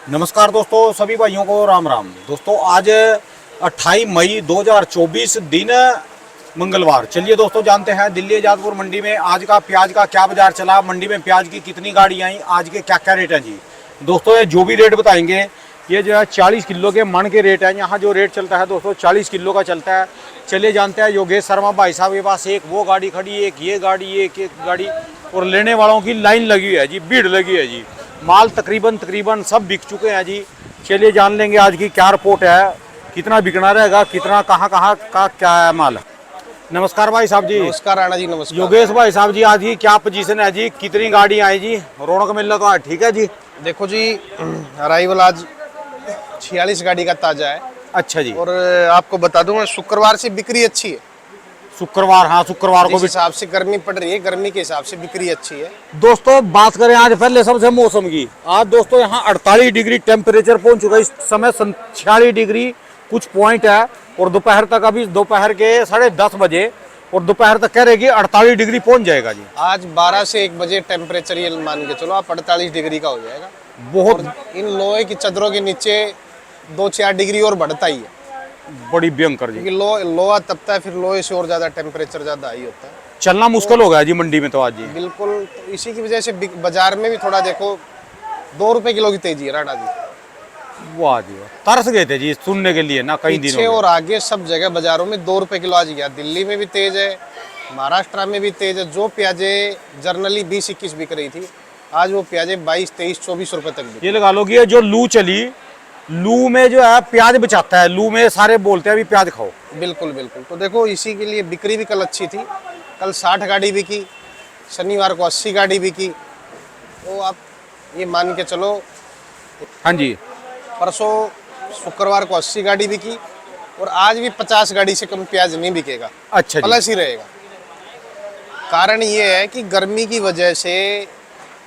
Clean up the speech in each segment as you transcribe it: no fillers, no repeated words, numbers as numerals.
नमस्कार दोस्तों, सभी भाइयों को राम राम। दोस्तों आज 28 मई 2024 दिन मंगलवार। चलिए दोस्तों जानते हैं दिल्ली आजादपुर मंडी में आज का प्याज का क्या बाजार चला, मंडी में प्याज की कितनी गाड़ी आई, आज के क्या क्या रेट हैं जी। दोस्तों ये जो भी रेट बताएंगे ये जो है 40 किलो के मन के रेट हैं। यहाँ जो रेट चलता है दोस्तों 40 किलो का चलता है। चलिए जानते हैं योगेश शर्मा भाई साहब के पास एक वो गाड़ी खड़ी, एक ये गाड़ी, एक गाड़ी, और लेने वालों की लाइन लगी हुई है जी, भीड़ लगी है जी। माल तकरीबन सब बिक चुके हैं जी। चलिए जान लेंगे आज की क्या रिपोर्ट है, कितना बिकना रहेगा, कितना कहाँ का क्या है माल। नमस्कार भाई साहब जी। नमस्कार राणा जी। नमस्कार योगेश भाई साहब जी, आज की क्या पोजीशन है जी, कितनी गाड़ी आई जी, रौनक मेला तो ठीक है जी। देखो जी, अराइवल आज 46 गाड़ी का ताजा है। अच्छा जी। और आपको बता दूं मैं, शुक्रवार से बिक्री अच्छी है। शुक्रवार, हाँ शुक्रवार को जिस भी हिसाब से गर्मी पड़ रही है, गर्मी के हिसाब से बिक्री अच्छी है। दोस्तों बात करें आज पहले सबसे मौसम की। आज दोस्तों यहाँ 48 डिग्री टेम्परेचर पहुंच चुका है, इस समय 46 डिग्री कुछ पॉइंट है। और दोपहर तक, अभी दोपहर के 10:30 बजे और दोपहर तक कह रहे कि 48 डिग्री पहुंच जाएगा जी। आज 12 से 1 बजे टेम्परेचर ये मान के चलो आप 48 डिग्री का हो जाएगा। बहुत इन लोहे की चादरों के नीचे 2-4 डिग्री और बढ़ता ही है, बड़ी भयंकर जी। क्योंकि लोहा तपता है, फिर लोहे से और ज्यादा टेम्परेचर ज्यादा हाई होता है। चलना मुश्किल हो गया जी मंडी में तो आज जी। बिल्कुल, तो इसी की वजह से बाजार में भी थोड़ा देखो 2 रुपए किलो की तेजी है राणा जी। वाह जी वाह, तरस गए थे जी सुनने के लिए ना, कई पीछे दिनों और आगे सब जगह बाजारों में 2 रुपए किलो आज गया। दिल्ली में भी तेज है, महाराष्ट्र में भी तेज है। जो प्याजे जर्नली 20-21 बिक रही थी, आज वो प्याजे 22, 23, 24 रुपए तक बिक। ये लगा लो कि ये जो लू चली, लू में जो है प्याज बचाता है, लू में सारे बोलते हैं अभी प्याज खाओ। बिल्कुल बिल्कुल। तो देखो इसी के लिए बिक्री भी कल अच्छी थी। कल 60 गाड़ी बिकी, शनिवार को 80 गाड़ी बिकी। तो आप ये मान के चलो, हाँ जी। परसों शुक्रवार को 80 गाड़ी बिकी और आज भी 50 गाड़ी से कम प्याज नहीं बिकेगा। अच्छा जी। प्लस ही रहेगा। कारण ये है कि गर्मी की वजह से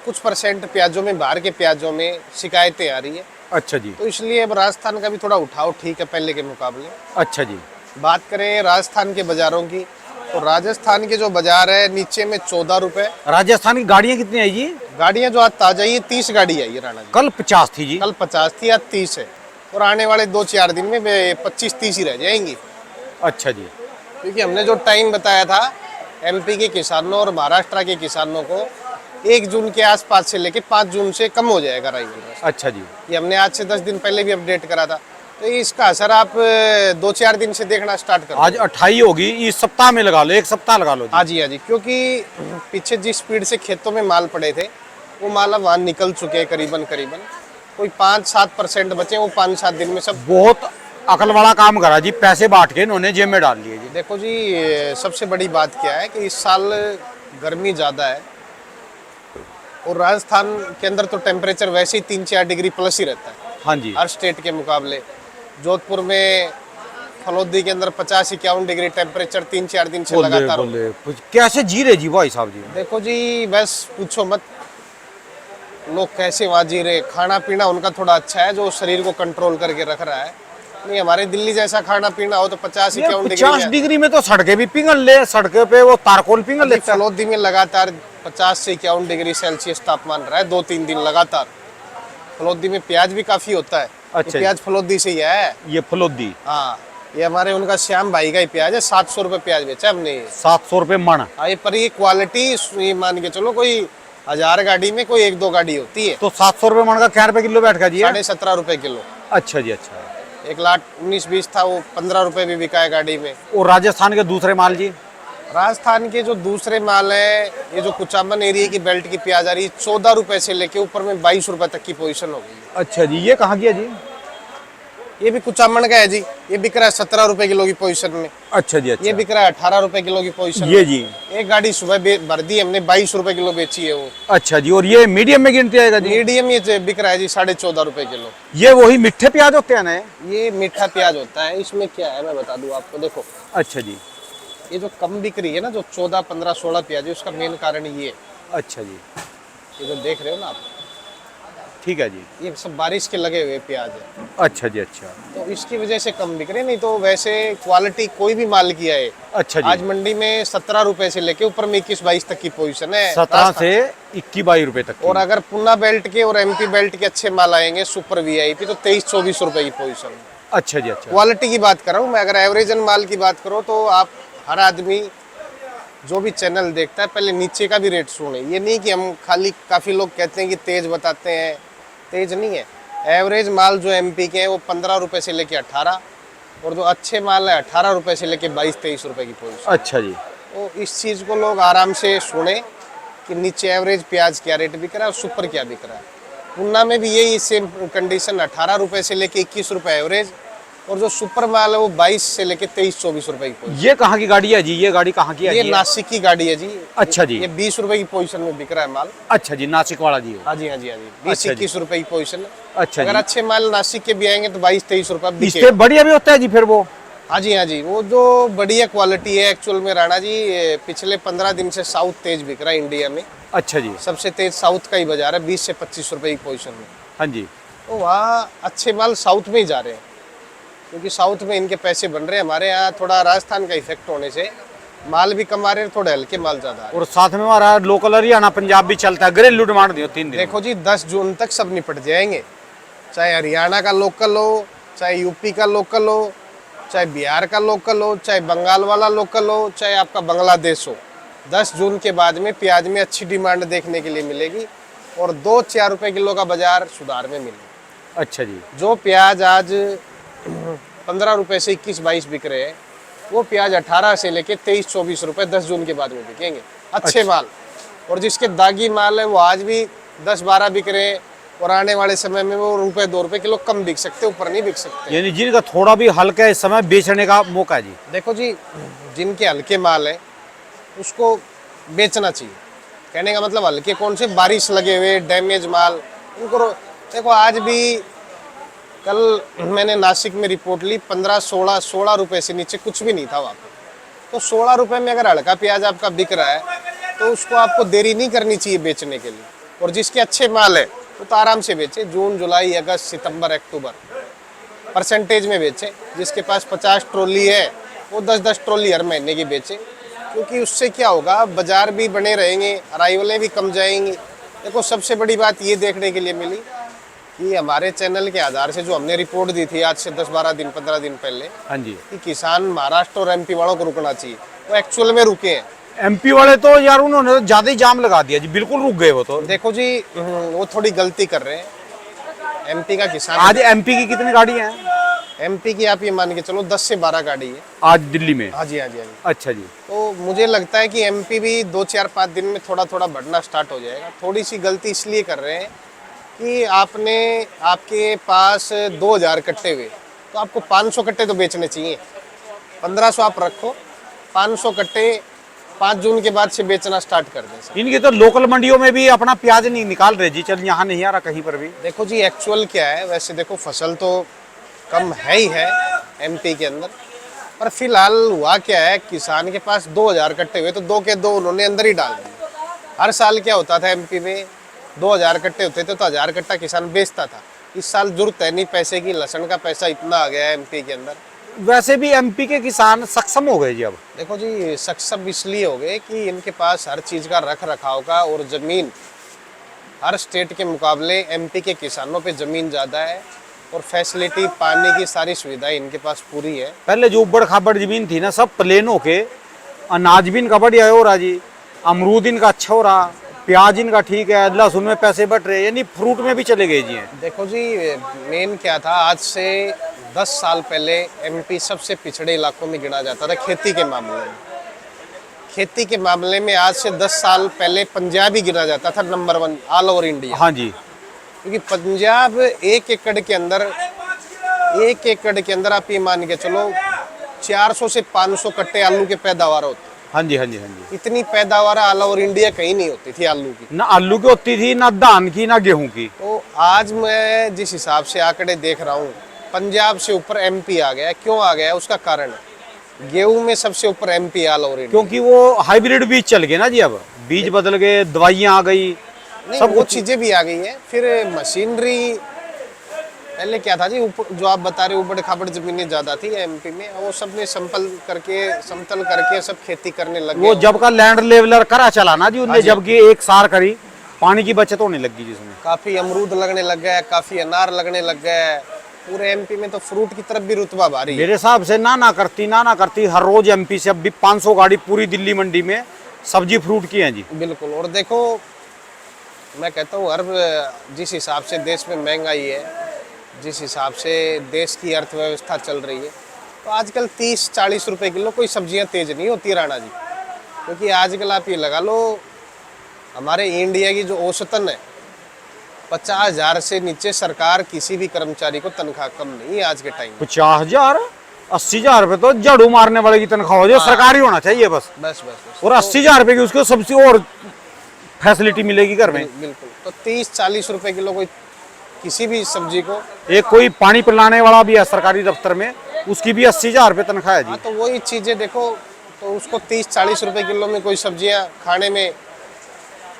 कुछ परसेंट प्याजों में, बाहर के प्याजों में शिकायतें आ रही है। अच्छा जी। तो इसलिए अब राजस्थान का भी थोड़ा उठाव ठीक है पहले के मुकाबले। अच्छा जी। बात करें राजस्थान के बाजारों की, तो राजस्थान के जो बाजार है नीचे में 14 रुपए। राजस्थान की गाड़ियाँ कितनी आई जी? गाड़ियां जो आज ताजा ही 30 गाड़ी आई है राणा जी। कल 50 थी जी। कल 50 थी, आज 30 है। और आने वाले 2-4 दिन में 25-30 ही रह जाएंगी। अच्छा जी। क्योंकि हमने जो टाइम बताया था एमपी के किसानों और महाराष्ट्र के किसानों को, 1 जून के आसपास से लेके 5 जून से कम हो जाएगा राइवल। अच्छा जी। ये हमने आज से 10 दिन पहले भी अपडेट करा था। तो इसका असर आप 2-4 दिन से देखना स्टार्ट करो। आज 28 होगी, इस सप्ताह में लगा लो, एक सप्ताह लगा लो जी। हाँ जी, हाँ जी। क्योंकि पीछे जिस स्पीड से खेतों में माल पड़े थे, वो माल अब वहाँ निकल चुके हैं करीबन कोई 5-7% बचे, वो 5-7 दिन में सब। बहुत अकल वाला काम करा जी, पैसे बांट के इन्होंने जेब में डाल लिए जी। देखो जी, सबसे बड़ी बात क्या है कि इस साल गर्मी ज़्यादा है और राजस्थान के अंदर तो टेम्परेचर वैसे ही 3-4 डिग्री प्लस ही रहता है। हाँ जी। हर स्टेट के मुकाबले जोधपुर में, फलोदी के अंदर 50-51 डिग्री टेम्परेचर 3-4 दिन से लगातार। कैसे जी रहे जी भाई साहब जी? देखो जी, बस पूछो मत, लोग कैसे वहाँ जी रहे। खाना पीना उनका थोड़ा अच्छा है, जो शरीर को कंट्रोल करके रख रहा है। नहीं, हमारे दिल्ली जैसा खाना पीना हो तो 50-51 50 डिग्री में तो सड़कें भी पिघल ले, सड़कों पे वो तारकोल पिघल लेता है। फलोदी में लगातार 50 से 51 डिग्री सेल्सियस तापमान रहा है 2-3 दिन लगातार। फलोदी में प्याज भी काफी होता है। अच्छा। प्याज फलोदी से ही है। ये फलोदी, हाँ, ये हमारे उनका श्याम भाई का ही प्याज है। 700 रुपए प्याज बेचा हमने। 700 रुपए मन। हाँ, पर ये क्वालिटी ये मान के चलो, कोई 1000 गाड़ी में कोई 1-2 गाड़ी होती है। तो 700 रुपए मन का क्या रुपए किलो बैठ गया जी? 17.5 रुपए किलो। अच्छा जी। अच्छा। 1,19,20 था, वो 15 रुपए भी बिका है गाड़ी में। और राजस्थान के दूसरे माल जी? राजस्थान के जो दूसरे माल है, ये जो कुचामन एरिया की बेल्ट की प्याज आ रही है, 14 रुपए से लेके ऊपर में 22 रुपए तक की पोजीशन हो गई। अच्छा जी। ये कहाँ गया जी? ये भी कुचामन का है जी। ये बिक रहा है 17 रुपए किलो की पोजीशन में। अच्छा जी। अच्छा। ये बिक रहा है 18 रुपए किलो की पोजीशन ये में। जी। एक गाड़ी सुबह भर दी हमने, 22 रुपए किलो बेची है वो। अच्छा जी। और ये मीडियम में गिनती आएगा जी? मीडियम ये बिक रहा है जी 14.5 रुपए किलो। ये वही मिठे प्याज होते हैं ना? ये मीठा प्याज होता है। इसमें क्या है मैं बता दूं आपको, देखो। अच्छा जी। ये जो कम बिक रही है ना, जो 14, 15, 16 प्याज है, उसका मेन कारण ये है। अच्छा जी। ये जो देख रहे हो ना आप, ठीक है जी। ये सब बारिश के लगे हुए प्याज है, अच्छा जी, अच्छा तो इसकी वजह से कम बिक रहे, नहीं तो वैसे क्वालिटी कोई भी माल की है। अच्छा जी। आज मंडी में 17 रुपए से लेके ऊपर में 21-22 तक की पोजीशन है 17 राजस्थान। से 21-22 रुपए तक की। और अगर पुना बेल्ट के और एमपी बेल्ट के अच्छे माल आएंगे सुपर वीआईपी तो 23-24 रुपए की पोजीशन है। अच्छा जी, अच्छा क्वालिटी की बात कर रहा हूँ मैं, अगर एवरेजन माल की बात करो तो आप हर आदमी जो भी चैनल देखता है पहले नीचे का भी रेट सुने। ये नहीं कि हम खाली, काफ़ी लोग कहते हैं कि तेज बताते हैं, तेज नहीं है। एवरेज माल जो एमपी के हैं वो 15 रुपए से लेके 18, और जो अच्छे माल है 18 रुपए से लेके 22-23 रुपए की पोजीशन। अच्छा जी। तो इस चीज़ को लोग आराम से सुने कि नीचे एवरेज प्याज क्या रेट बिक रहा है और सुपर क्या बिक रहा है। पुन्ना में भी यही सेम कंडीशन, 18 रुपए से लेके 21 रुपए एवरेज, और जो सुपर माल है वो 22 से लेके 23-24 रुपए की पोजीशन। ये कहाँ की गाड़ी है जी? ये गाड़ी कहाँ की है ये जी? नासिक की गाड़ी है जी। अच्छा जी। ये 20 रुपए की पोजीशन में बिक रहा है माल। अच्छा जी, नासिक वाला जी। हाँ जी, हाँ जी, हाँ जी, अच्छा 20-21 रुपए की पोजीशन है। अच्छा अगर जी। अच्छे माल नासिक के भी आएंगे तो 22-23 रुपए बिके। इससे बढ़िया भी होता है जी फिर वो? हाँ जी, हाँ जी, वो जो बढ़िया क्वालिटी है एक्चुअल में राणा जी, पिछले 15 दिन से साउथ तेज बिक रहा है इंडिया में। अच्छा जी। सबसे तेज साउथ का ही बाजार है, 20 से 25 रुपए की पोजीशन में। हाँ जी। तो वहाँ अच्छे माल साउथ में ही जा रहे हैं, क्योंकि साउथ में इनके पैसे बन रहे हैं। हमारे यहाँ थोड़ा राजस्थान का इफेक्ट होने से माल भी कम आ रहे हैं, थोड़े हल्के माल ज्यादा आ रहे हैं। और साथ में हमारा लोकल हरियाणा पंजाब भी चलता है, घरेलू डिमांड दियो 3 दिन। देखो जी 10 जून तक सब निपट जाएंगे, चाहे हरियाणा का लोकल हो, चाहे यूपी का लोकल हो, चाहे बिहार का लोकल हो, चाहे बंगाल वाला लोकल हो, चाहे आपका बांग्लादेश हो। 10 जून के बाद में प्याज में अच्छी डिमांड देखने के लिए मिलेगी, और 2-4 रुपए किलो का बाजार सुधार में मिलेगा। अच्छा जी। जो प्याज आज 15 रुपए से 21-22 बिक रहे हैं, वो प्याज 18 से लेके 23-24 रुपए 10 जून के बाद में बिकेंगे अच्छे माल। और जिसके दागी माल है वो आज भी 10-12 बिक रहे हैं, और आने वाले समय में वो ₹1-2 किलो कम बिक सकते, ऊपर नहीं बिक सकते। यानी जिनका थोड़ा भी हल्का है इस समय बेचने का मौका है जी। देखो जी, जिनके हल्के माल है उसको बेचना चाहिए। कहने का मतलब हल्के कौन से, बारिश लगे हुए डैमेज माल उनको देखो। आज भी कल मैंने नासिक में रिपोर्ट ली, 15-16 रुपए से नीचे कुछ भी नहीं था वहाँ पे। तो 16 रुपए में अगर हल्का प्याज आपका बिक रहा है तो उसको आपको देरी नहीं करनी चाहिए बेचने के लिए। और जिसके अच्छे माल है वो तो आराम से बेचे, जून जुलाई अगस्त सितंबर अक्टूबर परसेंटेज में बेचे। जिसके पास 50 ट्रॉली है वो 10-10 ट्रॉली हर महीने की बेचे, क्योंकि उससे क्या होगा, बाजार भी बने रहेंगे, अराइवलें भी कम जाएंगी। देखो सबसे बड़ी बात ये देखने के लिए मिली कि हमारे चैनल के आधार से जो हमने रिपोर्ट दी थी आज से 10-12 दिन 15 दिन पहले, हाँ जी। कि किसान महाराष्ट्र और एमपी वालों को रुकना चाहिए, वो एक्चुअल में रुके हैं। एमपी वाले तो यार उन्होंने तो ज्यादा ही जाम लगा दिया जी, बिल्कुल रुक गए वो तो। देखो जी वो थोड़ी गलती कर रहे हैं। एमपी का किसान, आज एमपी की कितनी गाड़ी हैं? एमपी की आप ये मान के चलो 10 से 12 गाड़ी है आज दिल्ली में। हाँ जी, हाँ जी, हाँ जी। अच्छा जी। तो मुझे लगता है कि एमपी भी 2-4-5 दिन में थोड़ा थोड़ा बढ़ना स्टार्ट हो जाएगा। थोड़ी सी गलती इसलिए कर रहे हैं कि आपके पास 2000 कट्टे हुए, तो आपको 500 कट्टे तो बेचने चाहिए। 1500 आप रखो, 500 कट्टे 5 जून के बाद से बेचना स्टार्ट कर दें। इनकी तो लोकल मंडियों में भी अपना प्याज नहीं निकाल रहे जी, चल यहाँ नहीं आ रहा कहीं पर भी। देखो जी एक्चुअल क्या है, वैसे देखो फसल तो कम है ही है एमपी के अंदर, पर फिलहाल हुआ क्या है, किसान के पास 2000 कट्टे हुए तो 2 के 2 उन्होंने अंदर ही डाल दिए। हर साल क्या होता था एमपी में, 2000 कट्टे होते थे तो 1000 कट्टा किसान बेचता था। इस साल जरूरत है नहीं पैसे की, लहसुन का पैसा इतना आ गया है एमपी के अंदर। वैसे भी एमपी के किसान सक्षम हो गए जी अब। देखो जी सक्षम इसलिए हो गए कि इनके पास हर चीज़ का रख रखाव का और ज़मीन हर स्टेट के मुकाबले एमपी के किसानों पे ज़मीन ज़्यादा है, और फैसिलिटी पानी की सारी सुविधाएं इनके पास पूरी है। पहले जो उबड़ खाबड़ जमीन थी ना, सब प्लेन होके अनाज भी इनका बढ़िया हो रहा जी, अमरूद इनका अच्छा हो रहा, प्याज इनका ठीक है, लहसुन में पैसे बढ़ रहे, यानी फ्रूट में भी चले गए जी हैं। देखो जी मेन क्या था, आज से 10 साल पहले एमपी सबसे पिछड़े इलाकों में गिना जाता था खेती के मामले में। खेती के मामले में आज से 10 साल पहले पंजाब ही गिना जाता था नंबर 1 ऑल ओवर इंडिया। हाँ जी। क्योंकि पंजाब 1 एकड़ के अंदर आप ये मान के चलो 400 से 500 कट्टे आलू के पैदावार होते। हाँ जी, हाँ जी, हाँ जी। इतनी पैदावार ऑल ओवर इंडिया कहीं नहीं होती थी आलू की। ना आलू की होती थी, ना धान की, ना गेहूं की। तो आज मैं जिस हिसाब से आंकड़े देख रहा हूँ, पंजाब से ऊपर एमपी आ गया। क्यों आ गया, उसका कारण है गेहूं में सबसे ऊपर एमपी ऑल ओवर इंडिया। क्योंकि वो हाइब्रिड बीज चल गए ना जी, अब बीज बदल गए, दवाइयाँ आ गई, नहीं, सब वो कुछ चीजें भी आ गई है। फिर मशीनरी पहले क्या था जी, ऊपर जो आप बता रहे हो ऊबड़ खाबड़ जमीनें ज्यादा थी एमपी में, वो सब ने समतल करके सब खेती करने लग वो गए। जब का लैंड लेवलर करा चला ना जी हाँ उनने, जी। जब की एक सार करी पानी की बचत होने लगी जिसमें। काफी अमरूद लगने लग गया, काफी अनार लगने लग गया। पूरे एमपी में तो फ्रूट की तरफ भी रुतबा भारी है। मेरे हिसाब से ना करती हर रोज एमपी से अब भी 500 गाड़ी पूरी दिल्ली मंडी में सब्जी फ्रूट की है जी। बिल्कुल। और देखो मैं कहता हूँ हर जिस हिसाब से देश में महंगाई है, जिस हिसाब से देश की अर्थव्यवस्था चल रही है, तो आजकल 30-40 रुपए किलो कोई सब्जियां तेज नहीं होती राणा जी। क्योंकि आजकल आप ये लगा लो, हमारे इंडिया की जो औसतन है 50,000 से नीचे सरकार किसी भी कर्मचारी को तनख्वाह कम नहीं है आज के टाइम में। 50,000 80,000 रुपए तो झाड़ू मारने वाले की तनख्वाह हो जो सरकारी होना चाहिए बस। बस बस बस। और 80,000 रुपए की उसको सबसे और फैसिलिटी मिलेगी घर में। बिल्कुल। तो 30-40 रुपए किलो कोई किसी भी सब्जी को। एक कोई पानी पिलाने वाला भी है सरकारी दफ्तर में, उसकी भी 80,000 रुपए तनख्वाह है जी। हाँ, तो वही चीजें देखो, तो उसको 30-40 रुपए किलो में कोई सब्जियां खाने में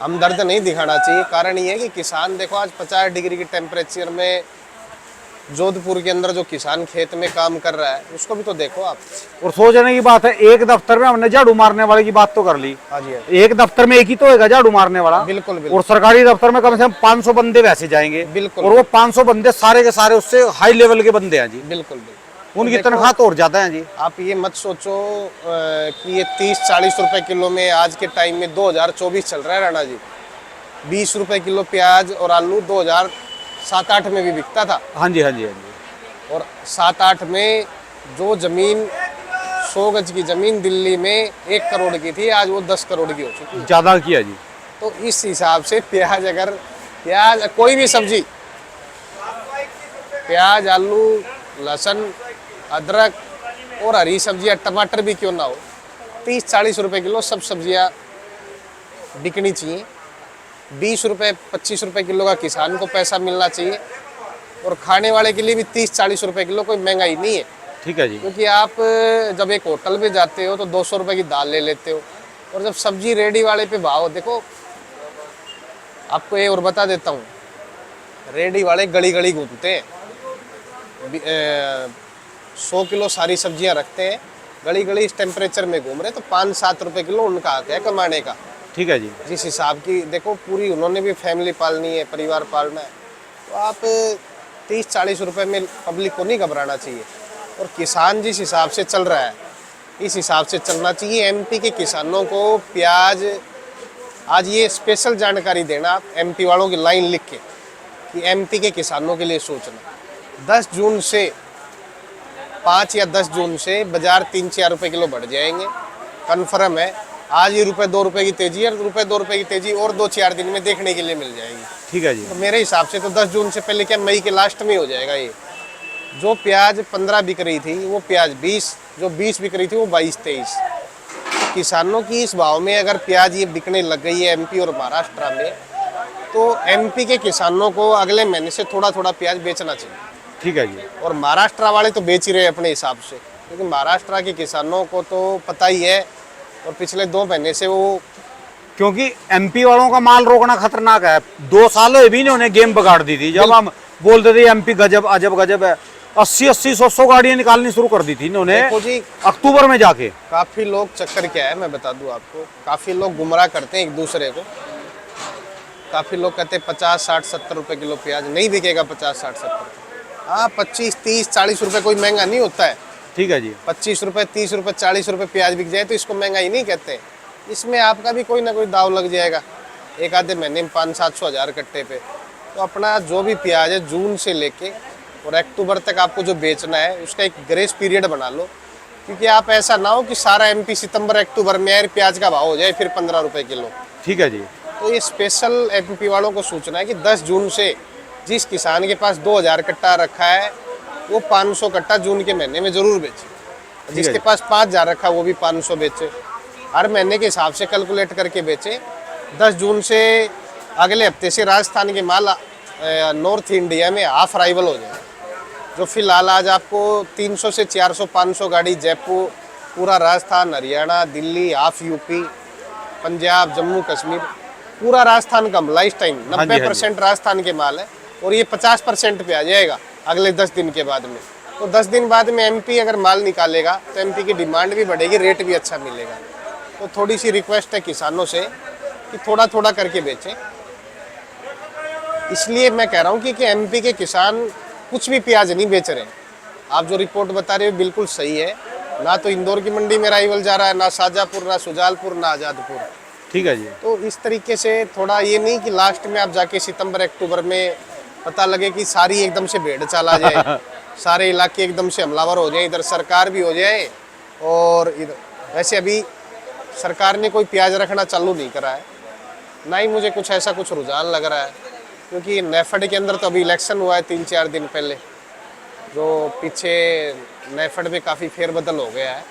हमदर्द नहीं दिखाना चाहिए। कारण ये है कि किसान देखो आज 50 डिग्री के टेम्परेचर में जोधपुर के अंदर जो किसान खेत में काम कर रहा है, उसको भी तो देखो आप। और सोचने की बात है, एक दफ्तर में हमने झाड़ू मारने वाले की बात तो कर ली, हाँ जी। एक दफ्तर में एक ही तो होगा झाड़ू मारने वाला। बिल्कुल और बिल्कुल सरकारी दफ्तर में कम से कम 500 बंदे वैसे जाएंगे। बिल्कुल। और वो 500 बंदे सारे के सारे उससे हाई लेवल के बंदे हैं जी। बिल्कुल। उनकी तनख्वाह तो और ज्यादा है जी। आप ये मत सोचो कि ये 30-40 रुपए किलो में आज के टाइम में 2024 चल रहा है राणा जी। 20 रुपए किलो प्याज और आलू 2007-8 में भी बिकता था। हाँ जी हाँ जी हाँ जी। और 7-8 में जो जमीन 100 गज की जमीन दिल्ली में 1 करोड़ की थी, आज वो 10 करोड़ की हो चुकी है। ज्यादा किया जी। तो इस हिसाब से प्याज कोई भी सब्जी, प्याज आलू लहसुन अदरक और हरी सब्जियां टमाटर भी क्यों ना हो, 30-40 रुपए किलो सब सब्जियां बिकनी चाहिए। 20 रुपए 25 रुपए किलो का किसान को पैसा मिलना चाहिए। और खाने वाले के लिए भी 30-40 रुपए किलो कोई महंगाई नहीं है। ठीक है जी। क्योंकि आप जब एक होटल में जाते हो तो 200 रुपए की दाल ले लेते हो, और जब सब्जी रेडी वाले पे भाव देखो, आपको ये और बता देता हूँ, रेडी वाले गली गली घूमते हैं, 100 किलो सारी सब्जियां रखते हैं, गली गली इस टेम्परेचर में घूम रहे, तो 5-7 रुपए किलो उनका हक है कमाने का। ठीक है जी। जिस हिसाब की देखो पूरी उन्होंने भी फैमिली पालनी है, परिवार पालना है, तो आप 30-40 रुपए में पब्लिक को नहीं घबराना चाहिए। और किसान जिस हिसाब से चल रहा है, इस हिसाब से चलना चाहिए। एमपी के किसानों को प्याज, आज ये स्पेशल जानकारी देना आप एमपी वालों की लाइन लिख के, कि एमपी के किसानों के लिए सोचना, 10 जून से 5 या 10 जून से बाजार 3-4 रुपए किलो बढ़ जाएंगे, कन्फर्म है। आज ही ₹1-2 की तेजी है, ₹1-2 की तेजी और 2-4 दिन में देखने के लिए मिल जाएगी। ठीक है जी। तो मेरे हिसाब से तो 10 जून से पहले क्या, मई के लास्ट में हो जाएगा। ये जो प्याज 15 बिक रही थी वो प्याज 20, जो 20 बिक रही थी वो 22-23। किसानों की इस भाव में अगर प्याज ये बिकने लग गई है एमपी और महाराष्ट्र में, तो एमपी के किसानों को अगले महीने से थोड़ा थोड़ा प्याज बेचना चाहिए। ठीक है जी। और महाराष्ट्र वाले तो बेच ही रहे हैं अपने हिसाब से, क्योंकि महाराष्ट्र के किसानों को तो पता ही है, और पिछले 2 महीने से वो, क्योंकि एमपी वालों का माल रोकना खतरनाक है। 2 सालों भी इन्होंने गेम बिगाड़ दी थी। जब हम बोलते थे एमपी गजब अजब गजब है, 80-80 100 गाड़ियां निकालनी शुरू कर दी थी इन्होंने देखो जी, अक्टूबर में जाके। काफी लोग, चक्कर क्या है मैं बता दूं आपको, काफी लोग गुमराह करते हैं एक दूसरे को। काफी लोग कहते हैं 50, 60, 70 रुपए किलो प्याज नहीं बिकेगा। 50, 60, 70, हाँ 25, 30, 40 रुपए कोई महंगा नहीं होता है। ठीक है जी। 25 रुपए, 30 रुपए, 40 रुपए प्याज बिक जाए तो इसको महंगाई नहीं कहते। इसमें आपका भी कोई ना कोई दाव लग जाएगा एक आधे महीने में, 500-700 हज़ार कट्टे पे। तो अपना जो भी प्याज है जून से लेके और अक्टूबर तक आपको जो बेचना है, उसका एक ग्रेस पीरियड बना लो। क्योंकि आप ऐसा ना हो कि सारा एमपी सितंबर अक्टूबर में यार प्याज का भाव हो जाए फिर 15 रुपए किलो। ठीक है जी। तो ये स्पेशल एमपी वालों को सूचना है कि 10 जून से जिस किसान के पास 2000 कट्टा रखा है, वो 500 कट्टा जून के महीने में जरूर बेचे। जिसके पास 5000 रखा है वो भी 500 बेचे। हर महीने के हिसाब से कैलकुलेट करके बेचे। 10 जून से अगले हफ्ते से राजस्थान के माल नॉर्थ इंडिया में हाफ अराइवल हो जाए। जो फिलहाल आज आपको 300 से 400-500 गाड़ी जयपुर, पूरा राजस्थान, हरियाणा, दिल्ली, हाफ यूपी, पंजाब, जम्मू कश्मीर, पूरा राजस्थान का माल इस टाइम हाँ जी, 90% राजस्थान के माल है, और ये 50% पे आ जाएगा अगले 10 दिन के बाद में। तो 10 दिन बाद में एमपी अगर माल निकालेगा तो एमपी की डिमांड भी बढ़ेगी, रेट भी अच्छा मिलेगा। तो थोड़ी सी रिक्वेस्ट है किसानों से कि थोड़ा थोड़ा करके बेचें। इसलिए मैं कह रहा हूँ कि एमपी के किसान कुछ भी प्याज नहीं बेच रहे हैं। आप जो रिपोर्ट बता रहे हो बिल्कुल सही है। ना तो इंदौर की मंडी में राइवल जा रहा है, ना शाजापुर, ना सुजालपुर, ना आज़ादपुर। ठीक है जी। तो इस तरीके से थोड़ा ये नहीं कि लास्ट में आप जाके सितंबर अक्टूबर में पता लगे कि सारी एकदम से भेड़ चाल आ जाए, सारे इलाके एकदम से हमलावर हो जाए, इधर सरकार भी हो जाए। और इधर वैसे अभी सरकार ने कोई प्याज रखना चालू नहीं करा है, ना ही मुझे कुछ ऐसा कुछ रुझान लग रहा है, क्योंकि नेफेड के अंदर तो अभी इलेक्शन हुआ है 3-4 दिन पहले, जो पीछे नेफेड में काफ़ी फेरबदल हो गया है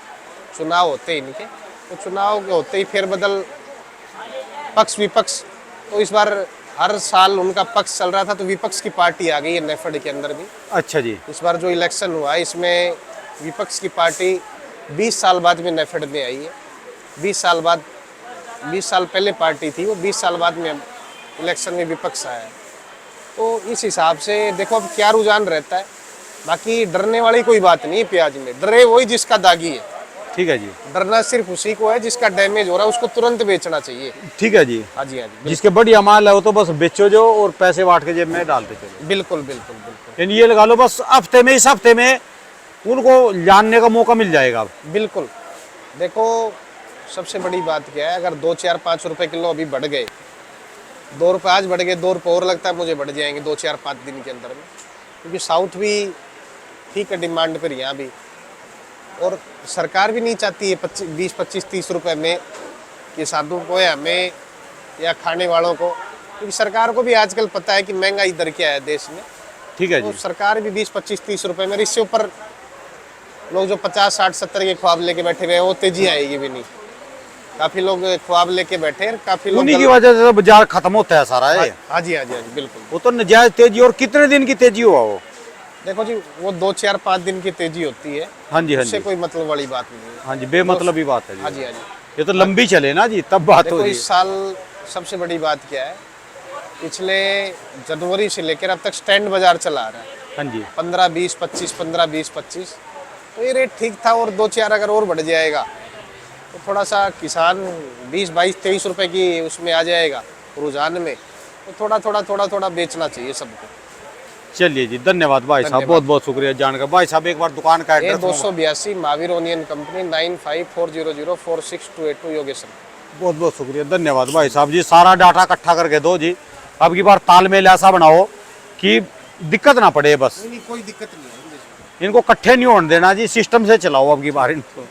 चुनाव होते ही इनके। तो चुनाव के होते ही फेरबदल पक्ष विपक्ष, तो इस बार हर साल उनका पक्ष चल रहा था, तो विपक्ष की पार्टी आ गई है नेफेड के अंदर भी। अच्छा जी। इस बार जो इलेक्शन हुआ है इसमें विपक्ष की पार्टी 20 साल बाद में नेफेड में आई है। 20 साल बाद, 20 साल पहले पार्टी थी वो, 20 साल बाद में इलेक्शन में विपक्ष आया है। तो इस हिसाब से देखो अब क्या रुझान रहता है। बाकी डरने वाली कोई बात नहीं है प्याज में, डरे वही जिसका दागी है। ठीक है जी। डरना सिर्फ उसी को है जिसका डैमेज हो रहा है, उसको तुरंत बेचना चाहिए। ठीक है जी। हाँ जी, हाँ जी, जिसके बढ़िया माल है वो तो बस बेचो जो, और पैसे बांट के जेब में डालते चलो। बिल्कुल बिल्कुल बिल्कुल यानी ये लगा लो बस हफ्ते में, इस हफ्ते में उनको जानने का मौका मिल जाएगा। बिल्कुल। देखो सबसे बड़ी बात क्या है, अगर 2, 4, 5 रुपए किलो अभी बढ़ गए, 2 रुपये आज बढ़ गए, 2 रुपये और लगता है मुझे बढ़ जाएंगे 2, 4, 5 दिन के अंदर में, क्योंकि साउथ भी ठीक है डिमांड पर यहाँ भी, और सरकार भी नहीं चाहती है 20, 25, 30 रुपए में किसानों को या हमें या खाने वालों को, क्योंकि सरकार को भी आजकल पता है कि महंगाई दर क्या है देश में। ठीक है तो जी। सरकार भी 20, 25, 30 रुपए में, इससे ऊपर लोग जो 50, 60, 70 के ख्वाब लेके बैठे हुए हैं वो तेजी आएगी भी नहीं। काफी लोग ख्वाब लेके बैठे हैं, काफी लोग उन्हीं की वजह से बाजार खत्म होता है सारा ये। हाँ जी, हाँ जी, हाँ जी, बिल्कुल। वो तो नजायज तेजी। और कितने दिन की तेजी हुआ वो? देखो जी, वो 2, 4, 5 दिन की तेजी होती है, हाँ जी, हाँ उससे जी, कोई मतलब वाली बात नहीं है। हाँ जी, बेमतलबी बात है हाँ जी। जी, हाँ जी। ये तो लंबी चले ना जी, तब बात देखो होगी। इस साल सबसे बड़ी बात क्या है, पिछले जनवरी से लेकर अब तक स्टैंड बाजार चला आ रहा है। हाँ जी। 15, 20, 25, 15, 20, 25, तो ये रेट ठीक था, और 2, 4 अगर और बढ़ जाएगा तो थोड़ा सा किसान 20, 22, 23 रुपए की उसमें आ जाएगा रुझान में, तो थोड़ा थोड़ा बेचना चाहिए सबको। चलिए जी, धन्यवाद भाई साहब, धन्यवाद। बहुत बहुत शुक्रिया जानकर। भाई साहब एक बार दुकान का ये address. 282 Mahavir onion company, 9540046282 Yogeshwar. बहुत बहुत शुक्रिया, धन्यवाद भाई साहब जी। सारा डाटा इकट्ठा करके दो जी। अब की बार तालमेल ऐसा बनाओ कि दिक्कत ना पड़े, बस कोई दिक्कत नहीं है, इनको इकट्ठे नहीं होने देना जी, सिस्टम से चलाओ अब की बार इनको।